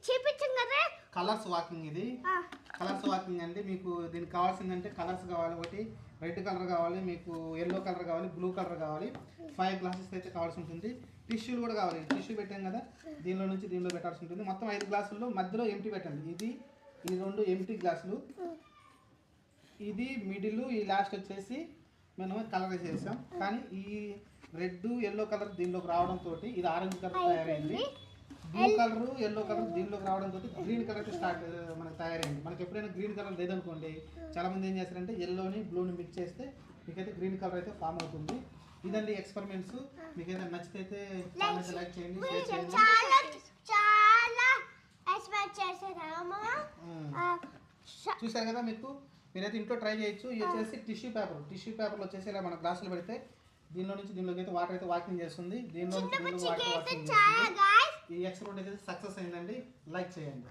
చూపించాం కదా colours walking ఇది కలర్స్ వాకింగ్ అండి. మీకు దీనికి కావాల్సిందంటే కలర్స్ కావాలి. ఒకటి రెడ్ కలర్ కావాలి, మీకు ఎల్లో కలర్ కావాలి, బ్లూ కలర్ కావాలి. 5 గ్లాసెస్ అయితే కావాల్సి ఉంటుంది. టిష్యూలు కూడా కావాలి. టిష్యూ పెట్టాం కదా, దీనిలో నుంచి దీనిలో పెట్టాల్సి ఉంటుంది. మొత్తం 5 గ్లాసుల్లో మధ్యలో ఎంటీ పెట్టండి. ఈ 2 ఎంటీ గ్లాసులు, ఇది మిడిల్, ఈ లాస్ట్ వచ్చేసి మనం కలర్ వేసేసాం. కానీ ఈ రెడ్ ఎల్లో కలర్ దీనిలోకి రావడంతో ఇది ఆరెంజ్ కలర్ తయారైంది. బ్లూ కలర్ ఎల్లో కలర్ దీనిలోకి రావడంతో గ్రీన్ కలర్ అయితే మనకు తయారైంది. మనకి ఎప్పుడైనా గ్రీన్ కలర్ లేదనుకోండి, చాలా మంది ఏం చేస్తారంటే ఎల్లోని బ్లూని మిక్స్ చేస్తే మీకైతే గ్రీన్ కలర్ అయితే ఫామ్ అవుతుంది. ఇదండి ఎక్స్పెరిమెంట్స్. మీకైతే నచ్చితే లైక్ చేయండి, షేర్ చేయండి. చూసారు కదా, మీరైతే ఇంట్లో ట్రై చేయొచ్చు. ఇది వచ్చేసి టిష్యూ పేపర్లో వచ్చేసి ఇలా మన గ్లాసులు పెడితే దీనిలో నుంచి దీనిలోకి అయితే వాటర్ అయితే వాకింగ్ చేస్తుంది. దీనిలో నుంచి దీనిలో వాటర్ వాకింగ్ చేస్తుంది. ఈ ఎక్స్పెరిమెంట్ అయితే సక్సెస్ అయిందండి. లైక్ చేయండి.